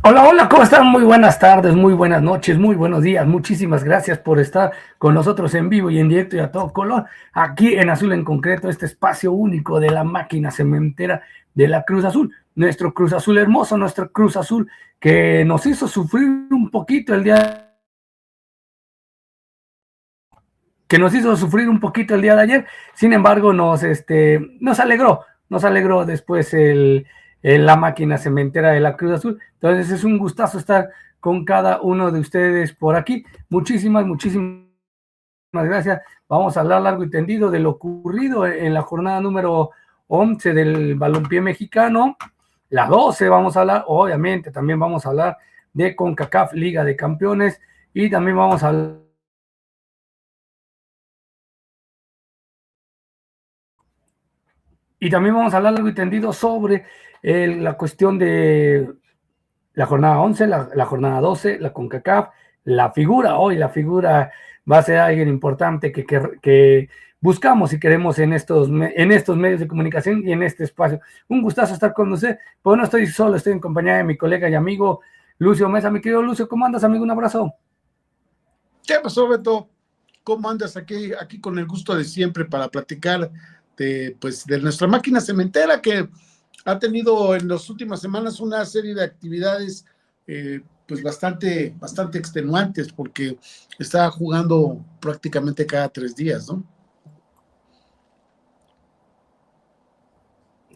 Hola, hola, ¿cómo están? Muy buenas tardes, muy buenas noches, muy buenos días. Muchísimas gracias por estar con nosotros en vivo y en directo y a todo color, aquí en Azul en Concreto, este espacio único de la máquina cementera de la Cruz Azul. Nuestro Cruz Azul hermoso, nuestro Cruz Azul que nos hizo sufrir un poquito el día el día de ayer. Sin embargo, nos alegró después la máquina cementera de la Cruz Azul. Entonces es un gustazo estar con cada uno de ustedes por aquí. Muchísimas gracias. Vamos a hablar largo y tendido de lo ocurrido en la jornada número 11 del balompié mexicano. La 12 vamos a hablar, obviamente, también vamos a hablar de CONCACAF Liga de Campeones y también vamos a hablar largo y tendido sobre la cuestión de la jornada 11, la jornada 12, la CONCACAF, la figura va a ser alguien importante que buscamos y queremos en estos medios de comunicación y en este espacio. Un gustazo estar con usted, pero no estoy solo, estoy en compañía de mi colega y amigo Lucio Mesa. Mi querido Lucio, ¿cómo andas, amigo? Un abrazo. ¿Qué pasó, Beto? ¿Cómo andas aquí con el gusto de siempre para platicar de nuestra máquina cementera que ha tenido en las últimas semanas una serie de actividades pues bastante extenuantes porque está jugando prácticamente cada 3 días, ¿no?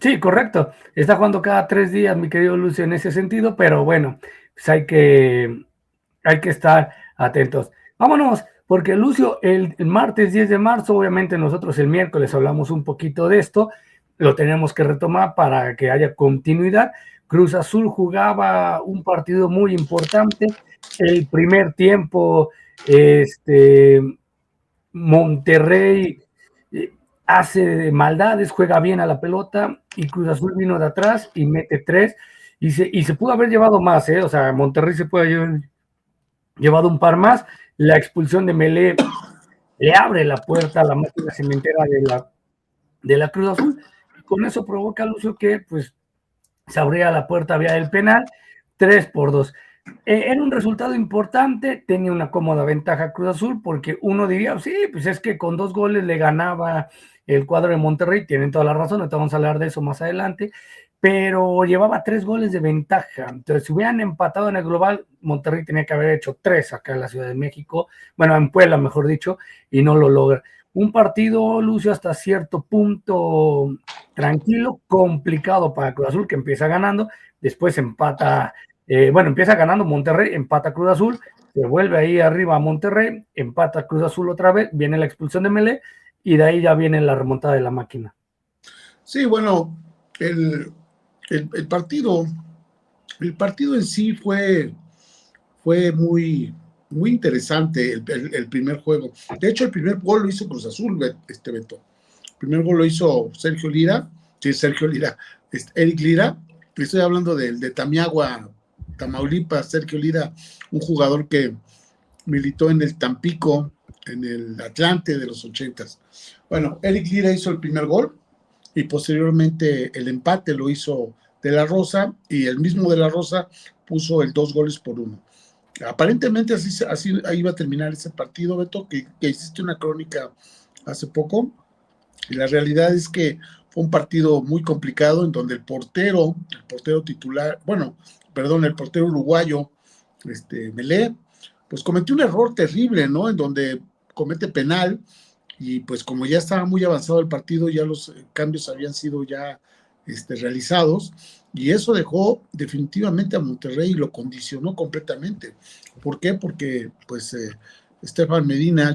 Sí, correcto. Está jugando cada 3 días, mi querido Lucio, en ese sentido, pero bueno, pues hay que estar atentos. Vámonos, porque Lucio, el martes 10 de marzo, obviamente nosotros el miércoles hablamos un poquito de esto, lo tenemos que retomar para que haya continuidad. Cruz Azul jugaba un partido muy importante. El primer tiempo, Monterrey hace maldades, juega bien a la pelota y Cruz Azul vino de atrás y mete tres y se pudo haber llevado más, o sea, Monterrey se puede haber llevado un par más. La expulsión de Melé le abre la puerta a la máquina cementera de la Cruz Azul y con eso provoca al uso que pues se abría la puerta vía del penal, 3-2. Era un resultado importante, tenía una cómoda ventaja Cruz Azul, porque uno diría, sí, pues es que con 2 goles le ganaba el cuadro de Monterrey, tienen toda la razón, ahorita vamos a hablar de eso más adelante, pero llevaba 3 goles de ventaja. Entonces, si hubieran empatado en el global, Monterrey tenía que haber hecho 3 acá en la Ciudad de México, bueno, en Puebla, mejor dicho, y no lo logra. Un partido, Lucio, hasta cierto punto tranquilo, complicado para Cruz Azul, que empieza ganando, después empata, empieza ganando Monterrey, empata Cruz Azul, se vuelve ahí arriba a Monterrey, empata Cruz Azul otra vez, viene la expulsión de Melé, y de ahí ya viene la remontada de la máquina. Sí, bueno, el, el partido, el partido en sí fue muy interesante el primer juego. De hecho, el primer gol lo hizo Cruz Azul, Beto. El primer gol lo hizo Sergio Lira, sí, Sergio Lira, Eric Lira. Estoy hablando de Tamiagua, Tamaulipas, Sergio Lira, un jugador que militó en el Tampico, en el Atlante de los 80s. Bueno, Eric Lira hizo el primer gol y posteriormente el empate lo hizo De La Rosa y el mismo De La Rosa puso el 2 goles por 1. Aparentemente así iba a terminar ese partido, Beto, que hiciste una crónica hace poco. Y la realidad es que fue un partido muy complicado en donde el portero titular, bueno, perdón, el portero uruguayo, Melé, pues cometió un error terrible, ¿no? En donde comete penal y pues como ya estaba muy avanzado el partido, ya los cambios habían sido ya realizados y eso dejó definitivamente a Monterrey y lo condicionó completamente. ¿Por qué? Porque pues John Estefan Medina,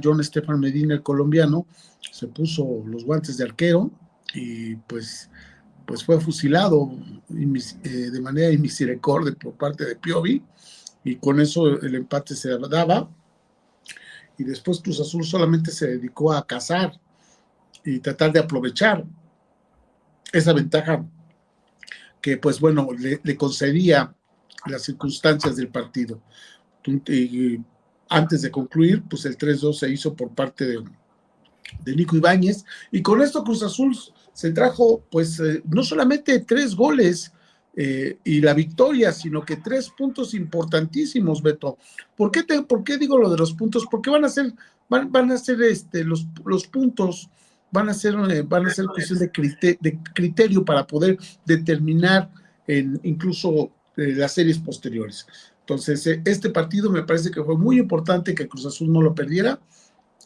el colombiano, se puso los guantes de arquero y pues fue fusilado de manera inmisericordia por parte de Piovi y con eso el empate se daba y después Cruz Azul solamente se dedicó a cazar y tratar de aprovechar esa ventaja que pues bueno le concedía las circunstancias del partido. Y antes de concluir, pues el 3-2 se hizo por parte de Nico Ibáñez y con esto Cruz Azul se trajo pues no solamente 3 goles, y la victoria, sino que 3 puntos importantísimos, Beto. ¿Por qué digo lo de los puntos? Porque van a ser los puntos, van a ser cuestión de criterio para poder determinar incluso las series posteriores. Entonces, este partido me parece que fue muy importante que Cruz Azul no lo perdiera.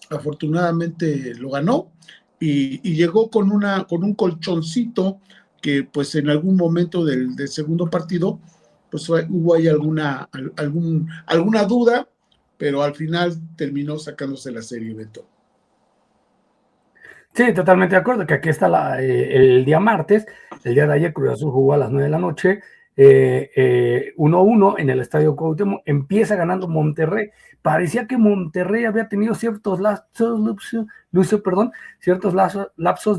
Afortunadamente lo ganó y llegó con un colchoncito que pues en algún momento del segundo partido pues hubo ahí alguna duda, pero al final terminó sacándose la serie, Beto. Sí, totalmente de acuerdo, que aquí está el día martes, el día de ayer Cruz Azul jugó a las 9 de la noche, 1-1 en el Estadio Cuauhtémoc, empieza ganando Monterrey. Parecía que Monterrey había tenido ciertos lapsos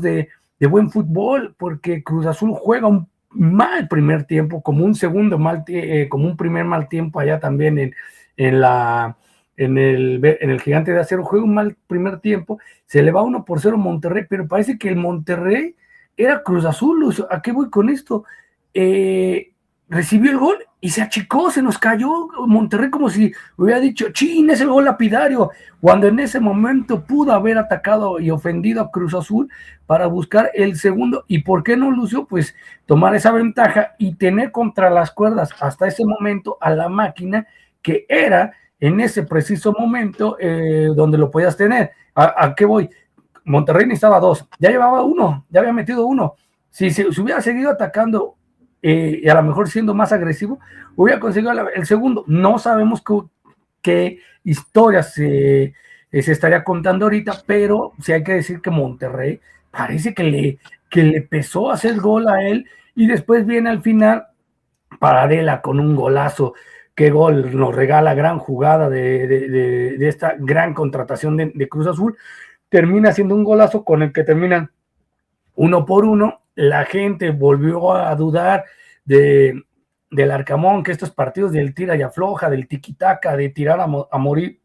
de buen fútbol, porque Cruz Azul juega un mal primer tiempo, como un primer mal tiempo allá también en el Gigante de Acero, juega un mal primer tiempo, se le va 1-0 Monterrey, pero parece que el Monterrey era Cruz Azul. ¿A qué voy con esto? Recibió el gol y se achicó, se nos cayó Monterrey como si hubiera dicho, chin, es el gol lapidario, cuando en ese momento pudo haber atacado y ofendido a Cruz Azul para buscar el segundo. ¿Y por qué no, Lucio? Pues tomar esa ventaja y tener contra las cuerdas hasta ese momento a la máquina, que era en ese preciso momento donde lo podías tener. ¿A qué voy? Monterrey necesitaba 2, ya llevaba 1, ya había metido 1. Si hubiera seguido atacando y a lo mejor siendo más agresivo, hubiera conseguido el segundo. No sabemos qué historia se estaría contando ahorita, pero sí hay que decir que Monterrey parece que le pesó hacer gol a él, y después viene al final Paradela con un golazo. Qué gol nos regala, gran jugada de esta gran contratación de Cruz Azul. Termina siendo un golazo con el que terminan 1-1. La gente volvió a dudar del Arcamón, que estos partidos del tira y afloja, del tiquitaca, de tirar a morir,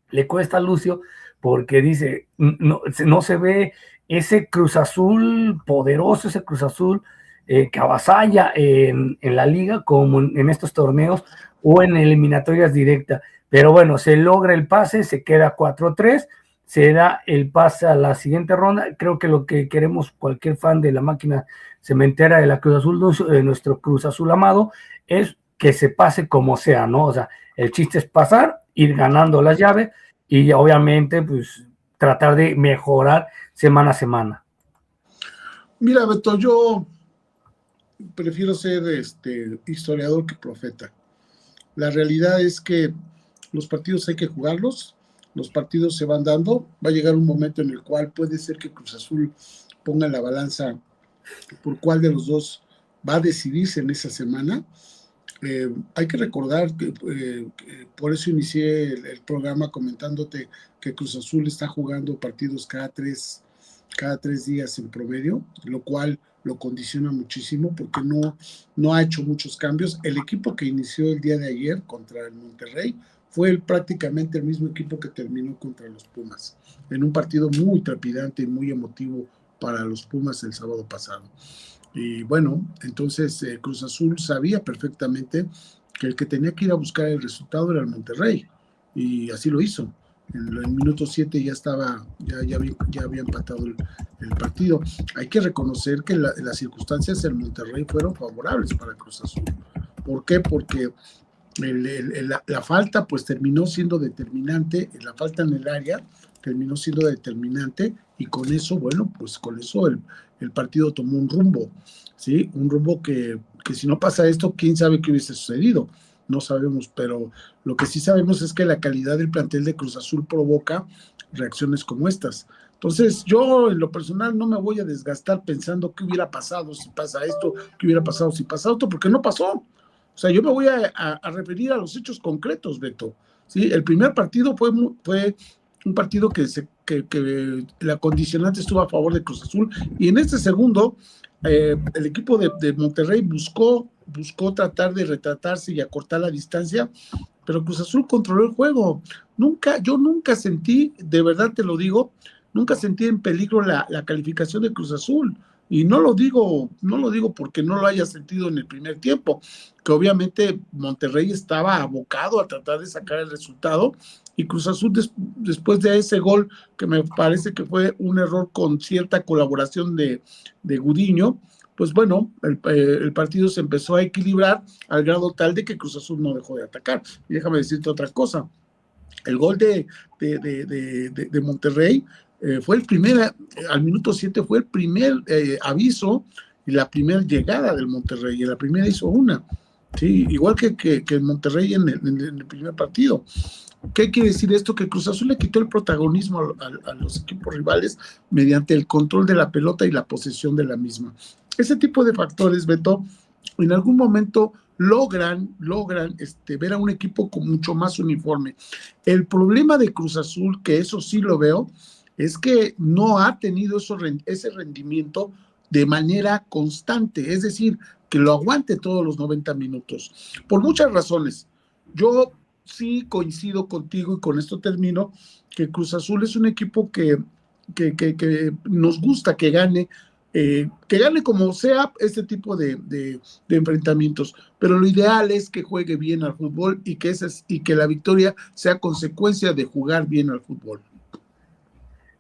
le cuesta a Lucio, porque dice, no se ve ese Cruz Azul poderoso, ese Cruz Azul que avasalla en la liga, como en estos torneos o en eliminatorias directas. Pero bueno, se logra el pase, se queda 4-3, se da el pase a la siguiente ronda. Creo que lo que queremos cualquier fan de la máquina cementera de la Cruz Azul, de nuestro Cruz Azul amado, es que se pase como sea, ¿no? O sea, el chiste es pasar, ir ganando las llaves y obviamente pues tratar de mejorar semana a semana. Mira, Beto, yo prefiero ser historiador que profeta. La realidad es que los partidos hay que jugarlos, los partidos se van dando, va a llegar un momento en el cual puede ser que Cruz Azul ponga en la balanza por cuál de los dos va a decidirse en esa semana. Hay que recordar que por eso inicié el programa comentándote que Cruz Azul está jugando partidos cada tres días en promedio, lo cual lo condiciona muchísimo porque no ha hecho muchos cambios. El equipo que inició el día de ayer contra el Monterrey fue prácticamente el mismo equipo que terminó contra los Pumas, en un partido muy trepidante y muy emotivo para los Pumas el sábado pasado. Y bueno, entonces Cruz Azul sabía perfectamente que el que tenía que ir a buscar el resultado era el Monterrey, y así lo hizo. En el minuto 7 ya había empatado el partido. Hay que reconocer que las circunstancias en Monterrey fueron favorables para Cruz Azul. ¿Por qué? Porque la falta pues terminó siendo determinante, la falta en el área terminó siendo determinante, y con eso, bueno, pues con eso el partido tomó un rumbo, ¿sí? Un rumbo que si no pasa esto, quién sabe qué hubiese sucedido. No sabemos, pero lo que sí sabemos es que la calidad del plantel de Cruz Azul provoca reacciones como estas. Entonces, yo en lo personal no me voy a desgastar pensando qué hubiera pasado si pasa esto, qué hubiera pasado si pasa esto, porque no pasó. O sea, yo me voy a referir a los hechos concretos, Beto. ¿Sí? El primer partido fue un partido que la condicionante estuvo a favor de Cruz Azul, y en este segundo el equipo de Monterrey buscó tratar de retratarse y acortar la distancia, pero Cruz Azul controló el juego. Yo nunca sentí, de verdad te lo digo, nunca sentí en peligro la calificación de Cruz Azul. Y no lo digo porque no lo haya sentido en el primer tiempo, que obviamente Monterrey estaba abocado a tratar de sacar el resultado, y Cruz Azul después de ese gol, que me parece que fue un error con cierta colaboración de Gudiño, pues bueno, el partido se empezó a equilibrar al grado tal de que Cruz Azul no dejó de atacar. Y déjame decirte otra cosa, el gol de Monterrey fue el primer, al minuto 7 fue el primer aviso y la primera llegada del Monterrey, y la primera hizo una, sí, igual que el Monterrey en el primer partido. ¿Qué quiere decir esto? Que Cruz Azul le quitó el protagonismo a los equipos rivales mediante el control de la pelota y la posesión de la misma. Ese tipo de factores, Beto, en algún momento logran ver a un equipo con mucho más uniforme. El problema de Cruz Azul, que eso sí lo veo, es que no ha tenido ese rendimiento de manera constante, es decir, que lo aguante todos los 90 minutos, por muchas razones. Yo sí coincido contigo, y con esto termino, que Cruz Azul es un equipo que nos gusta que gane como sea este tipo de enfrentamientos, pero lo ideal es que juegue bien al fútbol y que la victoria sea consecuencia de jugar bien al fútbol.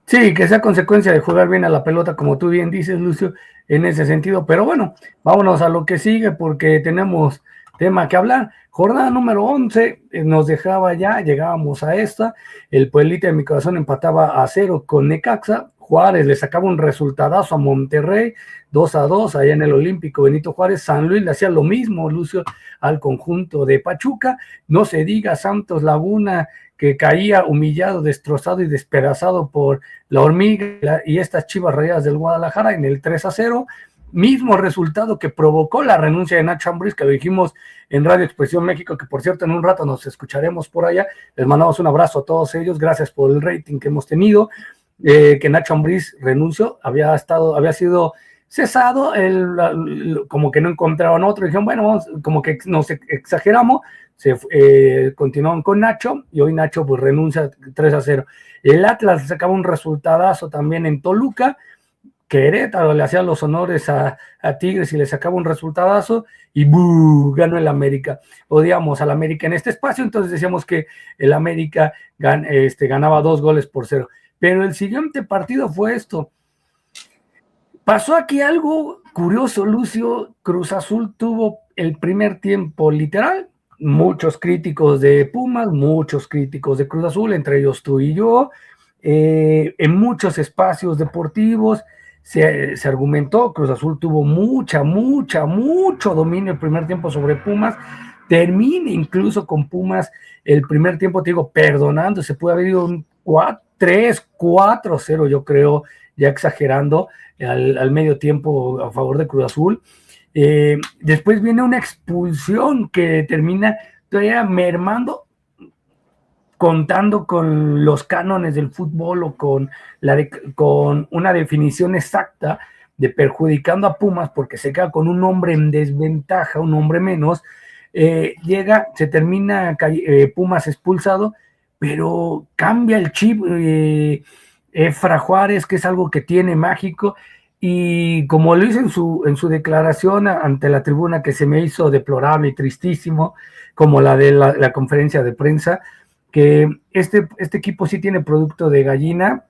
Sí, que sea consecuencia de jugar bien a la pelota, como tú bien dices, Lucio, en ese sentido. Pero bueno, vámonos a lo que sigue porque tenemos tema que hablar. Jornada número 11 nos dejaba ya, llegábamos a esta. El Pueblita de mi corazón empataba a 0 con Necaxa. Juárez le sacaba un resultadazo a Monterrey, 2-2 allá en el Olímpico Benito Juárez. San Luis le hacía lo mismo, Lucio, al conjunto de Pachuca. No se diga Santos Laguna, que caía humillado, destrozado y despedazado por la Hormiga y estas Chivas Rayadas del Guadalajara en el 3-0, mismo resultado que provocó la renuncia de Nacho Ambriz, que lo dijimos en Radio Expresión México, que por cierto en un rato nos escucharemos por allá. Les mandamos un abrazo a todos ellos, gracias por el rating que hemos tenido. Que Nacho Ambriz renunció, había sido cesado, como que no encontraban otro, dijeron, bueno, como que nos exageramos, continuaron con Nacho, y hoy Nacho pues renuncia 3-0. El Atlas sacaba un resultadazo también en Toluca, Querétaro le hacía los honores a Tigres y le sacaba un resultadazo, y ganó el América. Odiamos al América en este espacio, entonces decíamos que el América ganaba 2-0. Pero el siguiente partido fue esto. Pasó aquí algo curioso, Lucio. Cruz Azul tuvo el primer tiempo literal, muchos críticos de Pumas, muchos críticos de Cruz Azul, entre ellos tú y yo, en muchos espacios deportivos se argumentó, Cruz Azul tuvo mucho dominio el primer tiempo sobre Pumas, termina incluso con Pumas el primer tiempo, te digo, perdonando, se puede haber ido un 3-4-0, yo creo, ya exagerando, al medio tiempo a favor de Cruz Azul. Después viene una expulsión que termina todavía mermando, contando con los cánones del fútbol o con una definición exacta de perjudicando a Pumas porque se queda con un hombre en desventaja, un hombre menos, se termina Pumas expulsado, pero cambia el chip Efra Juárez, que es algo que tiene mágico, y como lo hizo en su declaración ante la tribuna, que se me hizo deplorable y tristísimo, como la de la conferencia de prensa, que este equipo sí tiene producto de gallina,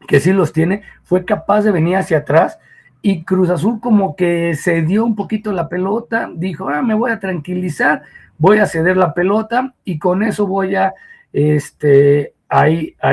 que sí los tiene, fue capaz de venir hacia atrás, y Cruz Azul como que se dio un poquito la pelota, dijo, me voy a tranquilizar, voy a ceder la pelota, y con eso voy a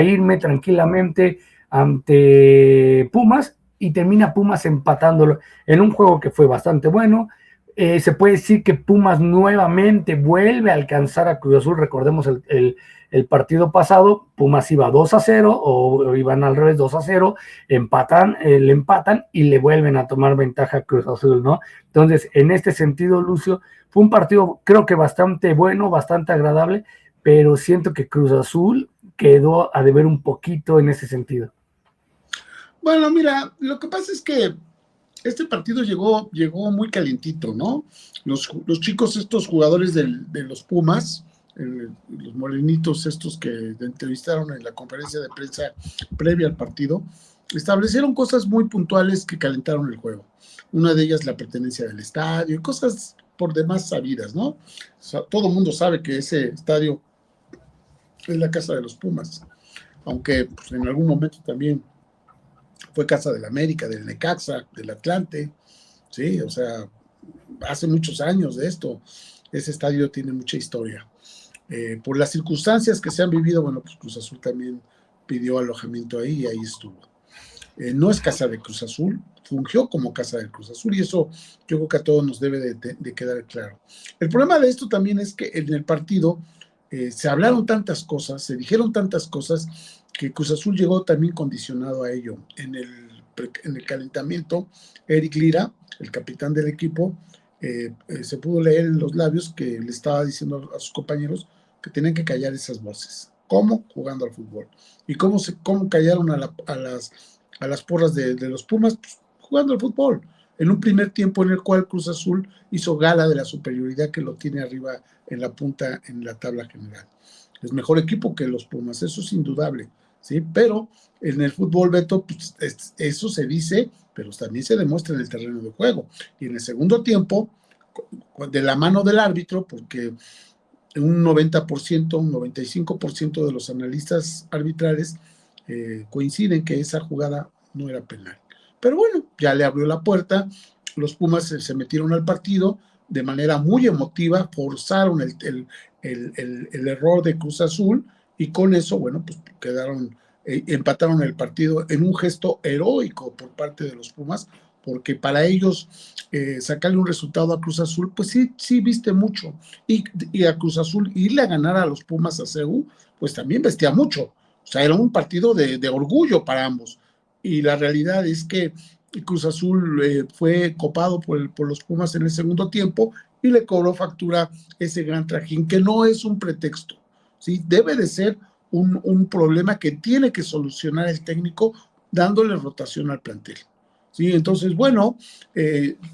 irme tranquilamente ante Pumas, y termina Pumas empatándolo en un juego que fue bastante bueno. Se puede decir que Pumas nuevamente vuelve a alcanzar a Cruz Azul. Recordemos el partido pasado, Pumas iba 2-0 o iban al revés 2-0, le empatan y le vuelven a tomar ventaja a Cruz Azul, ¿no? Entonces, en este sentido, Lucio, fue un partido creo que bastante bueno, bastante agradable, pero siento que Cruz Azul quedó a deber un poquito en ese sentido. Bueno, mira, lo que pasa es que este partido llegó muy calientito, ¿no? Los chicos, estos jugadores de los Pumas, los morenitos estos que entrevistaron en la conferencia de prensa previa al partido, establecieron cosas muy puntuales que calentaron el juego. Una de ellas la pertenencia del estadio y cosas por demás sabidas, ¿no? O sea, todo el mundo sabe que ese estadio es la casa de los Pumas, aunque pues, en algún momento también fue casa del América, del Necaxa, del Atlante, sí, o sea, hace muchos años de esto. Ese estadio tiene mucha historia. Por las circunstancias que se han vivido, bueno, pues Cruz Azul también pidió alojamiento ahí y ahí estuvo. No es casa de Cruz Azul, fungió como casa de Cruz Azul y eso yo creo que a todos nos debe de quedar claro. El problema de esto también es que en el partido se hablaron tantas cosas, se dijeron tantas cosas que Cruz Azul llegó también condicionado a ello. En el calentamiento, Eric Lira, el capitán del equipo, se pudo leer en los labios que le estaba diciendo a sus compañeros que tenían que callar esas voces. ¿Cómo? Jugando al fútbol. ¿Y cómo callaron a las porras de los Pumas? Pues, jugando al fútbol. En un primer tiempo en el cual Cruz Azul hizo gala de la superioridad que lo tiene arriba en la punta en la tabla general. Es mejor equipo que los Pumas, eso es indudable, ¿sí? Pero en el fútbol, Beto, pues, eso se dice, pero también se demuestra en el terreno de juego. Y en el segundo tiempo, de la mano del árbitro, porque un 90%, un 95% de los analistas arbitrales coinciden que esa jugada no era penal. Pero bueno, ya le abrió la puerta, los Pumas se metieron al partido de manera muy emotiva, forzaron el error de Cruz Azul y con eso, bueno, pues quedaron, empataron el partido en un gesto heroico por parte de los Pumas, porque para ellos sacarle un resultado a Cruz Azul, pues sí viste mucho. Y a Cruz Azul irle a ganar a los Pumas a CU, pues también vestía mucho. O sea, era un partido de orgullo para ambos. Y la realidad es que Cruz Azul fue copado por los Pumas en el segundo tiempo y le cobró factura ese gran trajín, que no es un pretexto, ¿sí? Debe de ser un problema que tiene que solucionar el técnico dándole rotación al plantel. Sí, entonces, bueno,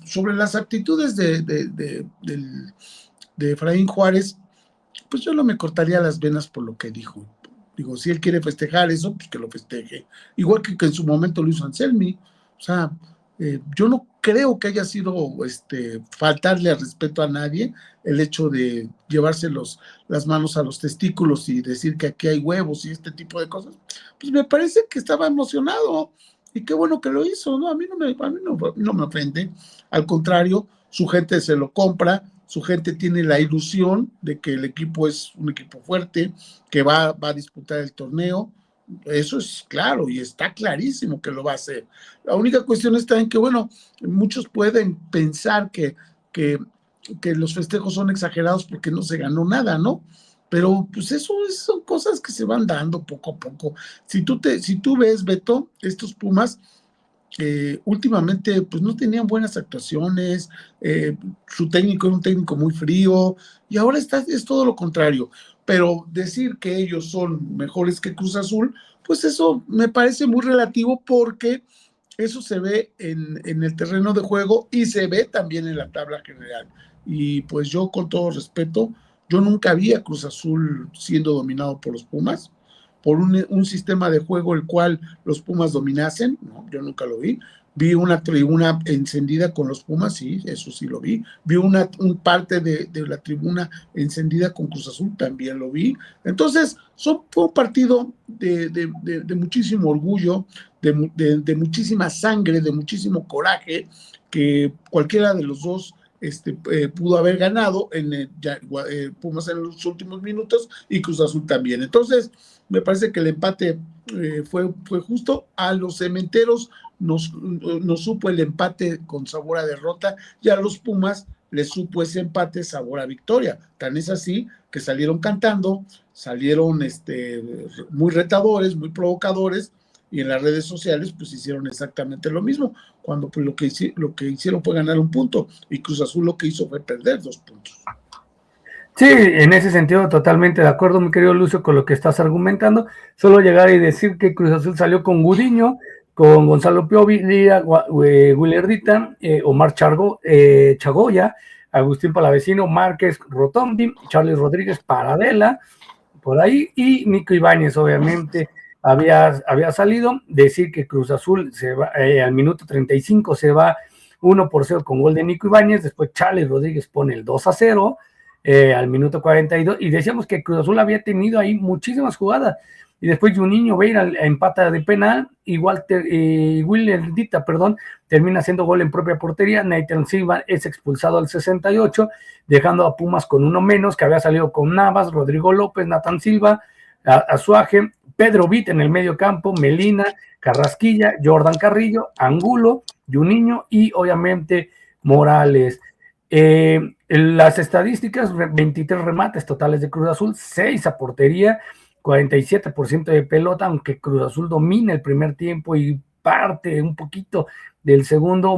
sobre las actitudes de Efraín Juárez, pues yo no me cortaría las venas por lo que dijo. Digo, si él quiere festejar eso, pues que lo festeje. Igual que en su momento lo hizo Anselmi. O sea, yo no creo que haya sido faltarle al respeto a nadie el hecho de llevarse las manos a los testículos y decir que aquí hay huevos y este tipo de cosas. Pues me parece que estaba emocionado y qué bueno que lo hizo, ¿no? A mí no me ofende. Al contrario, su gente se lo compra, su gente tiene la ilusión de que el equipo es un equipo fuerte, que va a disputar el torneo. Eso es claro y está clarísimo que lo va a hacer. La única cuestión está en que, bueno, muchos pueden pensar que los festejos son exagerados porque no se ganó nada, ¿no? Pero pues eso son cosas que se van dando poco a poco. Si tú ves, Beto, estos Pumas, últimamente pues no tenían buenas actuaciones, su técnico era un técnico muy frío y ahora es todo lo contrario, pero decir que ellos son mejores que Cruz Azul, pues eso me parece muy relativo porque eso se ve en el terreno de juego y se ve también en la tabla general. Y pues yo con todo respeto, yo nunca vi a Cruz Azul siendo dominado por los Pumas, por un sistema de juego el cual los Pumas dominasen, no, yo nunca lo vi. Vi una tribuna encendida con los Pumas, sí, eso sí lo vi. Vi un parte de la tribuna encendida con Cruz Azul, también lo vi. Entonces, fue un partido de muchísimo orgullo, de muchísima sangre, de muchísimo coraje, que cualquiera de los dos pudo haber ganado en Pumas en los últimos minutos y Cruz Azul también. Entonces, me parece que el empate fue justo. A los cementeros nos supo el empate con sabor a derrota y a los Pumas les supo ese empate sabor a victoria. Tan es así que salieron cantando, salieron muy retadores, muy provocadores, y en las redes sociales pues hicieron exactamente lo mismo, cuando pues lo que hicieron fue ganar un punto y Cruz Azul lo que hizo fue perder 2 puntos. Sí, en ese sentido totalmente de acuerdo, mi querido Lucio, con lo que estás argumentando. Solo llegar y decir que Cruz Azul salió con Gudiño, con Gonzalo Piovi, Willardita, Omar Chagoya, Agustín Palavecino, Márquez Rotondi, Charlie Rodríguez Paradela, por ahí, y Nico Ibáñez, obviamente, había salido, decir que Cruz Azul se va, al minuto 35 se va 1-0 con gol de Nico Ibáñez, después Charles Rodríguez pone el 2-0 al minuto 42, y decíamos que Cruz Azul había tenido ahí muchísimas jugadas, y después Juninho Veira empata de penal, y Willer Dita, termina haciendo gol en propia portería. Nathan Silva es expulsado al 68, dejando a Pumas con uno menos, que había salido con Navas, Rodrigo López, Nathan Silva, Azuaje, Pedro Vitt en el medio campo, Melina, Carrasquilla, Jordan Carrillo, Angulo, Juninho y obviamente Morales. Las estadísticas: 23 remates totales de Cruz Azul, 6 a portería, 47% de pelota, aunque Cruz Azul domina el primer tiempo y parte un poquito del segundo,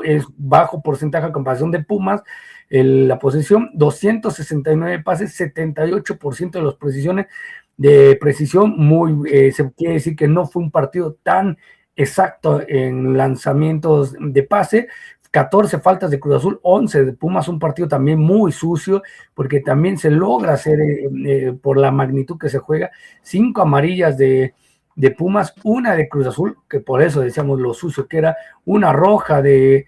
es bajo porcentaje a comparación de Pumas. La posesión, 269 pases, 78% de las precisiones de precisión, se quiere decir que no fue un partido tan exacto en lanzamientos de pase. 14 faltas de Cruz Azul, 11 de Pumas, un partido también muy sucio, porque también se logra hacer, por la magnitud que se juega, 5 amarillas de Pumas, una de Cruz Azul, que por eso decíamos lo sucio que era, una roja del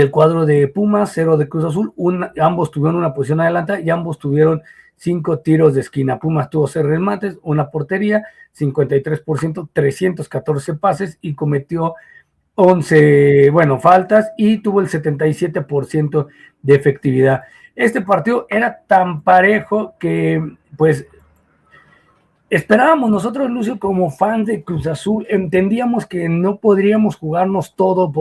cuadro de Pumas, 0 de Cruz Azul, ambos tuvieron una posición adelantada y ambos tuvieron 5 tiros de esquina. Pumas tuvo 6 remates, una portería, 53%, 314 pases y cometió 11, faltas, y tuvo el 77% de efectividad. Este partido era tan parejo que, pues, esperábamos nosotros, Lucio, como fans de Cruz Azul, entendíamos que no podríamos jugarnos todo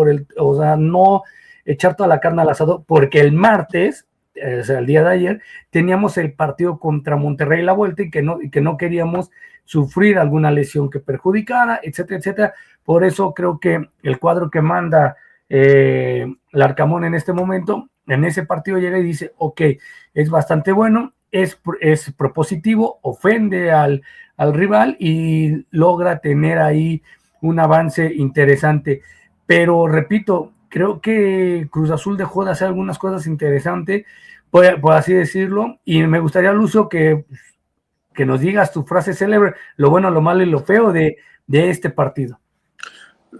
no echar toda la carne al asador, porque el martes, o sea, el día de ayer, teníamos el partido contra Monterrey la vuelta, y que no queríamos sufrir alguna lesión que perjudicara, etcétera, etcétera. Por eso creo que el cuadro que manda Larcamón en este momento, en ese partido llega y dice, ok, es bastante bueno, es propositivo, ofende al rival y logra tener ahí un avance interesante. Pero repito, creo que Cruz Azul dejó de hacer algunas cosas interesantes, por así decirlo, y me gustaría, Lucio, que nos digas tu frase célebre, lo bueno, lo malo y lo feo de este partido.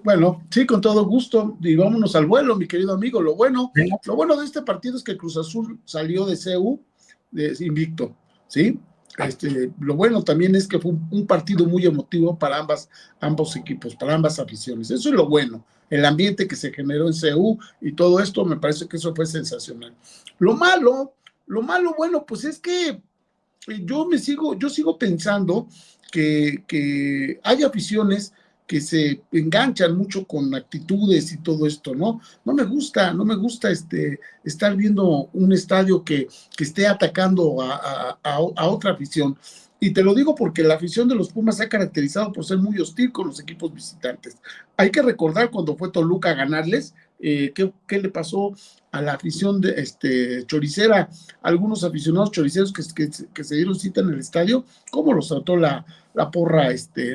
Bueno, sí, con todo gusto, y vámonos al vuelo, mi querido amigo. Lo bueno de este partido es que Cruz Azul salió de CU invicto, ¿sí? Lo bueno también es que fue un partido muy emotivo para ambos equipos, para ambas aficiones. Eso es lo bueno, el ambiente que se generó en CU y todo esto, me parece que eso fue sensacional. Lo malo, bueno, pues es que yo sigo pensando que hay aficiones que se enganchan mucho con actitudes y todo esto, ¿no? No me gusta estar viendo un estadio que esté atacando a otra afición. Y te lo digo porque la afición de los Pumas se ha caracterizado por ser muy hostil con los equipos visitantes. Hay que recordar cuando fue Toluca a ganarles, qué le pasó a la afición de choricera, algunos aficionados choriceros que se dieron cita en el estadio, cómo los trató la porra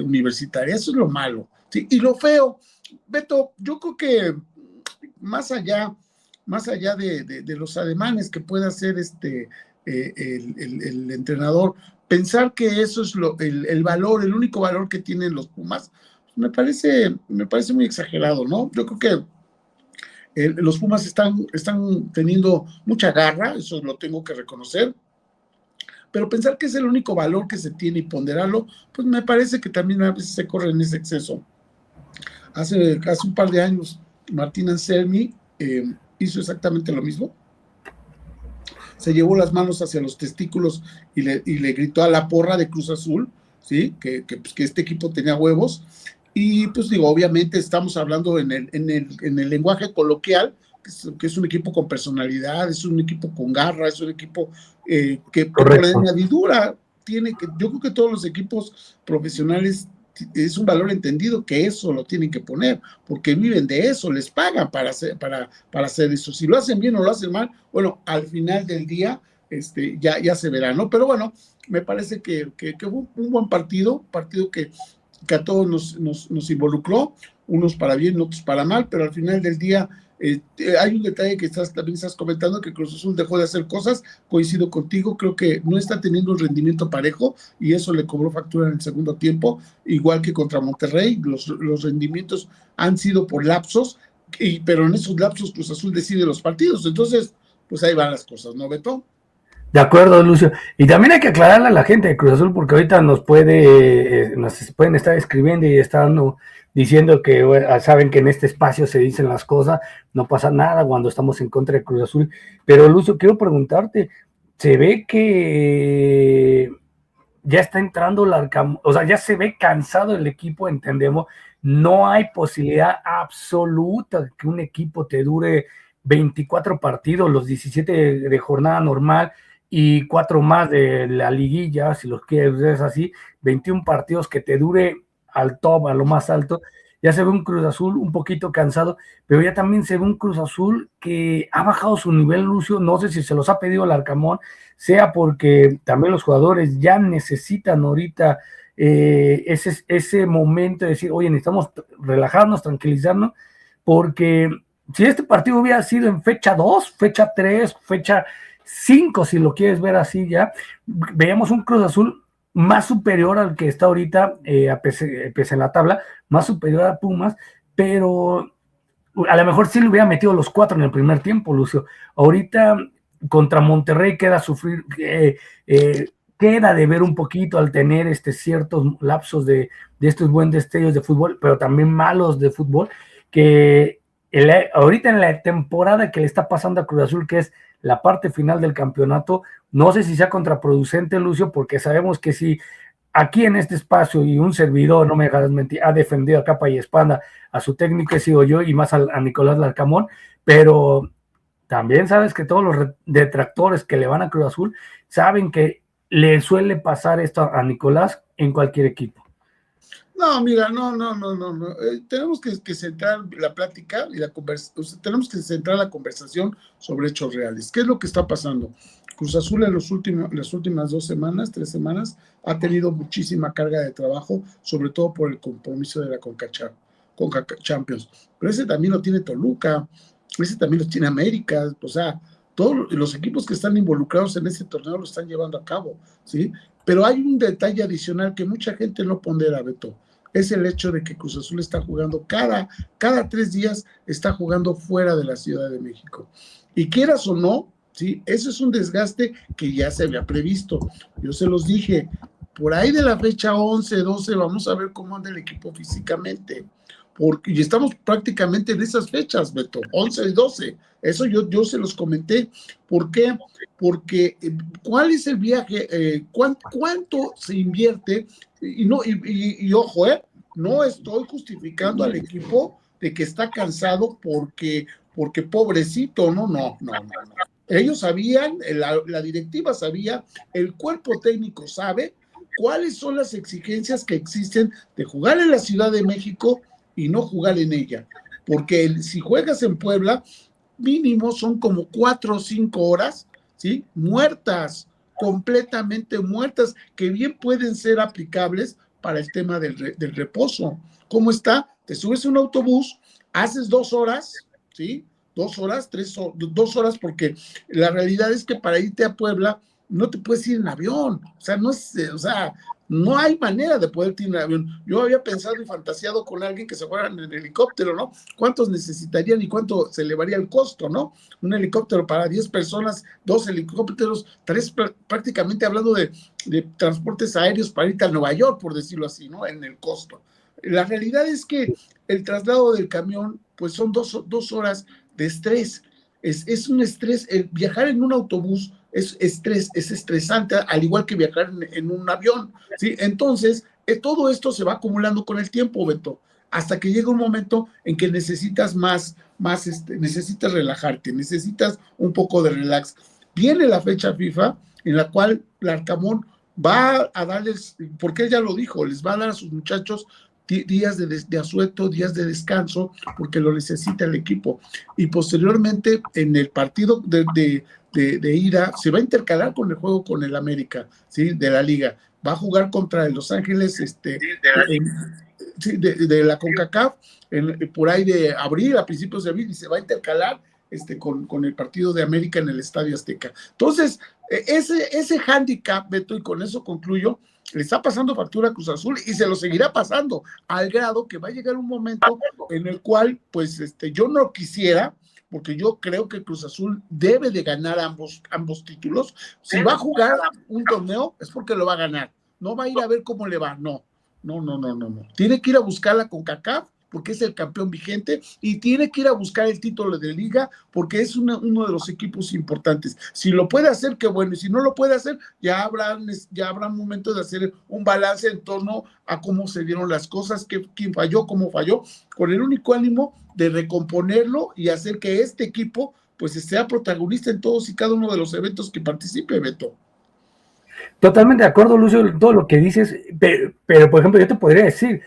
universitaria. Eso es lo malo, ¿sí? Y lo feo, Beto, yo creo que más allá de los ademanes que pueda hacer el entrenador, pensar que eso es el valor, el único valor que tienen los Pumas, me parece muy exagerado, ¿no? Yo creo que los Pumas están teniendo mucha garra, eso lo tengo que reconocer, pero pensar que es el único valor que se tiene y ponderarlo, pues me parece que también a veces se corre en ese exceso. Hace un par de años, Martín Anselmi hizo exactamente lo mismo. Se llevó las manos hacia los testículos y le gritó a la porra de Cruz Azul, ¿sí? Que este equipo tenía huevos. Y pues digo, obviamente estamos hablando en el lenguaje coloquial, que es un equipo con personalidad, es un equipo con garra, es un equipo que por añadidura yo creo que todos los equipos profesionales es un valor entendido que eso lo tienen que poner, porque viven de eso, les pagan para hacer eso. Si lo hacen bien o lo hacen mal, bueno, al final del día ya se verá, ¿no? Pero bueno, me parece que fue un buen partido que a todos nos involucró, unos para bien, otros para mal, pero al final del día Hay un detalle que también estás comentando, que Cruz Azul dejó de hacer cosas, coincido contigo, creo que no está teniendo un rendimiento parejo y eso le cobró factura en el segundo tiempo, igual que contra Monterrey, los rendimientos han sido por lapsos, pero en esos lapsos Cruz Azul decide los partidos, entonces pues ahí van las cosas, ¿no, Beto? De acuerdo, Lucio. Y también hay que aclararle a la gente de Cruz Azul, porque ahorita nos pueden estar escribiendo y están diciendo que bueno, saben que en este espacio se dicen las cosas, no pasa nada cuando estamos en contra de Cruz Azul. Pero, Lucio, quiero preguntarte, se ve que ya está entrando o sea, ya se ve cansado el equipo, entendemos, no hay posibilidad absoluta de que un equipo te dure 24 partidos, los 17 de jornada normal y 4 más de la liguilla, si los quieres ver así, 21 partidos que te dure al top, a lo más alto. Ya se ve un Cruz Azul un poquito cansado, pero ya también se ve un Cruz Azul que ha bajado su nivel, Lucio, no sé si se los ha pedido el Arcamón, sea porque también los jugadores ya necesitan ahorita ese momento de decir, oye, necesitamos relajarnos, tranquilizarnos, porque si este partido hubiera sido en fecha 2, fecha 3, fecha 5, si lo quieres ver así ya, veíamos un Cruz Azul más superior al que está ahorita, pese en la tabla, más superior a Pumas, pero a lo mejor sí le hubiera metido los 4 en el primer tiempo, Lucio. Ahorita contra Monterrey queda sufrir, queda de ver un poquito al tener ciertos lapsos de estos buenos destellos de fútbol, pero también malos de fútbol, que ahorita en la temporada que le está pasando a Cruz Azul, que es la parte final del campeonato, no sé si sea contraproducente, Lucio, porque sabemos que si aquí en este espacio y un servidor, no me dejarás mentir, ha defendido a capa y espalda a su técnico, he sido yo, y más a Nicolás Larcamón, pero también sabes que todos los detractores que le van a Cruz Azul saben que le suele pasar esto a Nicolás en cualquier equipo. No, mira, no. Tenemos que centrar la plática y la conversación, tenemos que centrar la conversación sobre hechos reales. ¿Qué es lo que está pasando? Cruz Azul en las últimas 2 semanas, 3 semanas, ha tenido muchísima carga de trabajo, sobre todo por el compromiso de la Conca Champions. Pero ese también lo tiene Toluca, ese también lo tiene América, o sea, todos los equipos que están involucrados en ese torneo lo están llevando a cabo, ¿sí? Pero hay un detalle adicional que mucha gente no pondera, Beto. Es el hecho de que Cruz Azul está jugando cada 3 días, está jugando fuera de la Ciudad de México. Y quieras o no, ¿sí? Eso es un desgaste que ya se había previsto. Yo se los dije, por ahí de la fecha 11, 12, vamos a ver cómo anda el equipo físicamente. Y estamos prácticamente en esas fechas, Beto, 11 y 12. Eso yo se los comenté. ¿Por qué? Porque ¿cuál es el viaje? ¿Cuánto se invierte? Y ojo, no estoy justificando al equipo de que está cansado porque pobrecito, no. Ellos sabían, la directiva sabía, el cuerpo técnico sabe cuáles son las exigencias que existen de jugar en la Ciudad de México y no jugar en ella. Porque si juegas en Puebla, mínimo son como 4 o 5 horas, ¿sí? Muertas, completamente muertas, que bien pueden ser aplicables para el tema del reposo. ¿Cómo está? Te subes a un autobús, haces 2 horas, ¿sí? 2 horas, 2 horas, porque la realidad es que para irte a Puebla no te puedes ir en avión, no hay manera de poder ir en avión. Yo había pensado y fantaseado con alguien que se fuera en el helicóptero, ¿no? ¿Cuántos necesitarían y cuánto se elevaría el costo, ¿no? Un helicóptero para 10 personas, 2 helicópteros, 3, prácticamente hablando de transportes aéreos para irte a Nueva York, por decirlo así, ¿no? En el costo. La realidad es que el traslado del camión, pues son 2 horas de estrés. Es un estrés, viajar en un autobús es estresante, al igual que viajar en un avión, ¿sí? Entonces, todo esto se va acumulando con el tiempo, Beto, hasta que llega un momento en que necesitas necesitas relajarte, necesitas un poco de relax. Viene la fecha FIFA en la cual Larcamón va a darles, porque él ya lo dijo, les va a dar a sus muchachos días de asueto, días de descanso, porque lo necesita el equipo. Y posteriormente, en el partido de ida, se va a intercalar con el juego con el América, ¿sí? De la liga. Va a jugar contra el Los Ángeles, sí, de la CONCACAF, por ahí de abril, a principios de abril, y se va a intercalar con el partido de América en el Estadio Azteca. Entonces, ese hándicap, Beto, y con eso concluyo, le está pasando factura a Cruz Azul y se lo seguirá pasando, al grado que va a llegar un momento en el cual, pues, yo no quisiera, porque yo creo que Cruz Azul debe de ganar ambos títulos. Si va a jugar un torneo, es porque lo va a ganar. No va a ir a ver cómo le va, no. No. Tiene que ir a buscar la CONCACAF porque es el campeón vigente y tiene que ir a buscar el título de liga porque es uno de los equipos importantes. Si lo puede hacer, qué bueno, y si no lo puede hacer, ya habrá un momento de hacer un balance en torno a cómo se dieron las cosas, quién falló, cómo falló, con el único ánimo de recomponerlo y hacer que este equipo pues sea protagonista en todos y cada uno de los eventos que participe, Beto. Totalmente de acuerdo, Lucio, todo lo que dices, pero por ejemplo, yo te podría decir,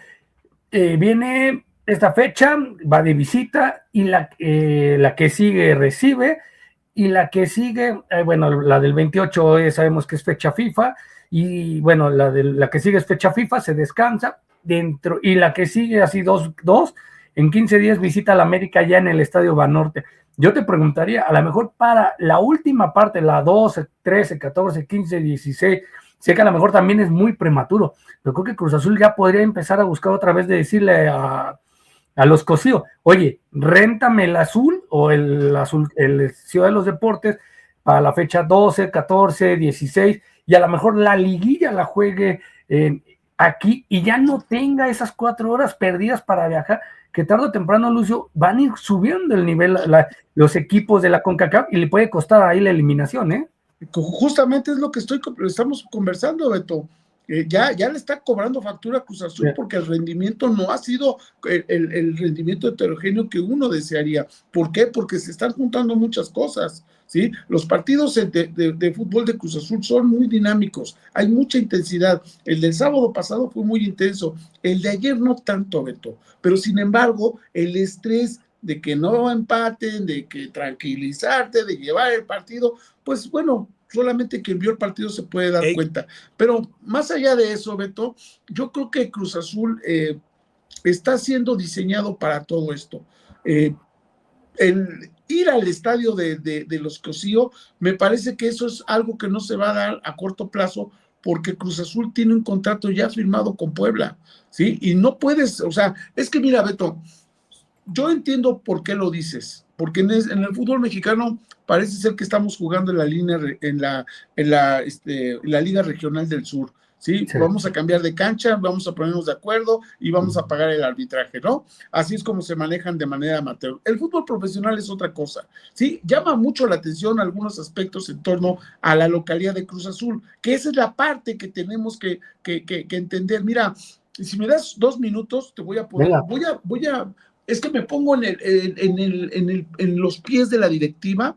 viene esta fecha, va de visita y la que sigue recibe y la que sigue, bueno, la del 28 sabemos que es fecha FIFA y bueno, la que sigue es fecha FIFA, se descansa dentro y la que sigue así dos en 15 días visita a la América ya en el Estadio Banorte. Yo te preguntaría, a lo mejor para la última parte, la 12, 13, 14, 15, 16, sé que a lo mejor también es muy prematuro, pero creo que Cruz Azul ya podría empezar a buscar otra vez de decirle a los Cosío, oye, réntame el azul o el Ciudad de los Deportes para la fecha 12, 14, 16 y a lo mejor la liguilla la juegue aquí y ya no tenga esas 4 horas perdidas para viajar, que tarde o temprano, Lucio, van a ir subiendo el nivel los equipos de la CONCACAF y le puede costar ahí la eliminación, ¿eh? Justamente es lo que estamos conversando, Beto. Ya le está cobrando factura a Cruz Azul porque el rendimiento no ha sido el rendimiento heterogéneo que uno desearía. ¿Por qué? Porque se están juntando muchas cosas, ¿sí? Los partidos de fútbol de Cruz Azul son muy dinámicos, hay mucha intensidad. El del sábado pasado fue muy intenso, el de ayer no tanto, Beto, pero sin embargo, el estrés de que no empaten, de que tranquilizarte, de llevar el partido, pues bueno, solamente quien vio el partido se puede dar cuenta. Pero más allá de eso, Beto, yo creo que Cruz Azul está siendo diseñado para todo esto. El ir al estadio de los Cosío, me parece que eso es algo que no se va a dar a corto plazo porque Cruz Azul tiene un contrato ya firmado con Puebla, ¿sí? Y no puedes, o sea, es que mira, Beto, yo entiendo por qué lo dices, porque en el fútbol mexicano parece ser que estamos jugando en la línea, en la Liga Regional del Sur, ¿sí? Vamos a cambiar de cancha, vamos a ponernos de acuerdo y vamos a pagar el arbitraje, ¿no? Así es como se manejan de manera amateur. El fútbol profesional es otra cosa, ¿sí? Llama mucho la atención algunos aspectos en torno a la localidad de Cruz Azul, que esa es la parte que tenemos que entender. Mira, si me das 2 minutos, te voy a poder, es que me pongo en los pies de la directiva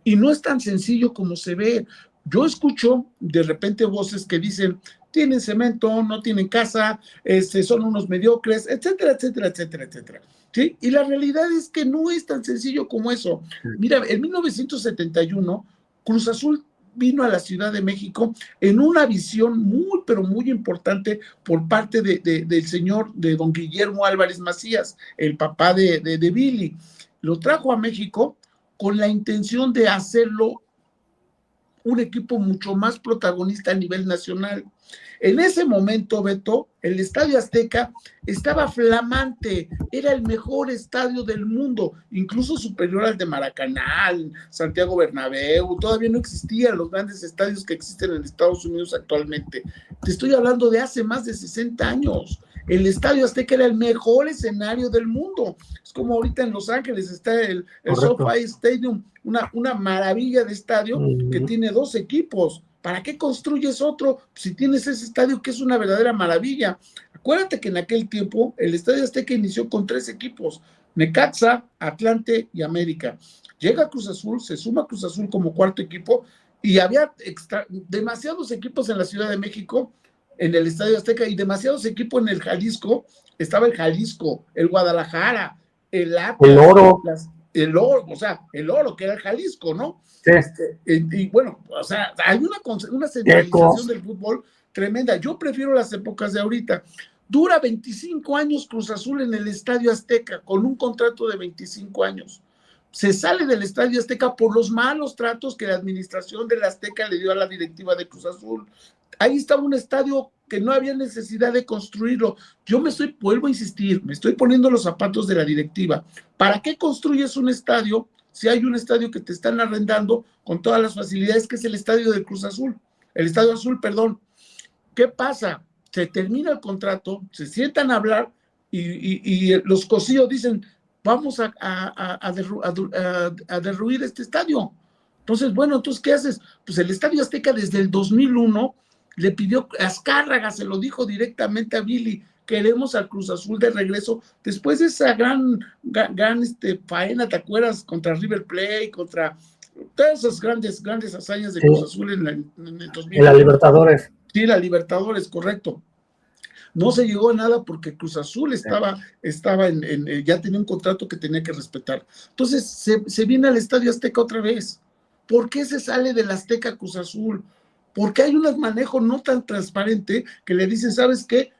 y no es tan sencillo como se ve. Yo escucho de repente voces que dicen, tienen cemento, no tienen casa, son unos mediocres, etcétera, etcétera, etcétera, etcétera. ¿Sí? Y la realidad es que no es tan sencillo como eso. Mira, en 1971, Cruz Azul vino a la Ciudad de México en una visión muy, pero muy importante por parte del señor, de don Guillermo Álvarez Macías, el papá de Billy. Lo trajo a México con la intención de hacerlo un equipo mucho más protagonista a nivel nacional. En ese momento, Beto, el Estadio Azteca estaba flamante, era el mejor estadio del mundo, incluso superior al de Maracaná, Santiago Bernabéu, todavía no existían los grandes estadios que existen en Estados Unidos actualmente. Te estoy hablando de hace más de 60 años. El Estadio Azteca era el mejor escenario del mundo. Es como ahorita en Los Ángeles está el SoFi Stadium, una maravilla de estadio que tiene 2 equipos. ¿Para qué construyes otro si tienes ese estadio que es una verdadera maravilla? Acuérdate que en aquel tiempo el Estadio Azteca inició con 3 equipos, Necaxa, Atlante y América. Llega Cruz Azul, se suma Cruz Azul como 4º equipo y había demasiados equipos en la Ciudad de México, en el Estadio Azteca, y demasiados equipos en el Jalisco. Estaba el Jalisco, el Guadalajara, el Atlas, el Oro. El Oro, o sea, el Oro, que era el Jalisco, ¿no? Sí. Y bueno, o sea, hay una centralización del fútbol tremenda. Yo prefiero las épocas de ahorita. Dura 25 años Cruz Azul en el Estadio Azteca, con un contrato de 25 años. Se sale del Estadio Azteca por los malos tratos que la administración del Azteca le dio a la directiva de Cruz Azul. Ahí estaba un estadio que no había necesidad de construirlo. Vuelvo a insistir, me estoy poniendo los zapatos de la directiva. ¿Para qué construyes un estadio si hay un estadio que te están arrendando con todas las facilidades, que es el estadio de Cruz Azul? El Estadio Azul, perdón. ¿Qué pasa? Se termina el contrato, se sientan a hablar y los Cosío dicen, vamos a derruir este estadio. Entonces, bueno, entonces, ¿qué haces? Pues el Estadio Azteca desde el 2001 le pidió, Azcárraga se lo dijo directamente a Billy, queremos al Cruz Azul de regreso, después de esa gran faena, ¿te acuerdas? Contra River Plate, contra todas esas grandes hazañas de Cruz Azul en el 2001. En la Libertadores. Sí, la Libertadores, correcto. No se llegó a nada porque Cruz Azul estaba ya tenía un contrato que tenía que respetar. Entonces se viene al Estadio Azteca otra vez. ¿Por qué se sale del Azteca Cruz Azul? Porque hay un manejo no tan transparente que le dicen, ¿sabes qué?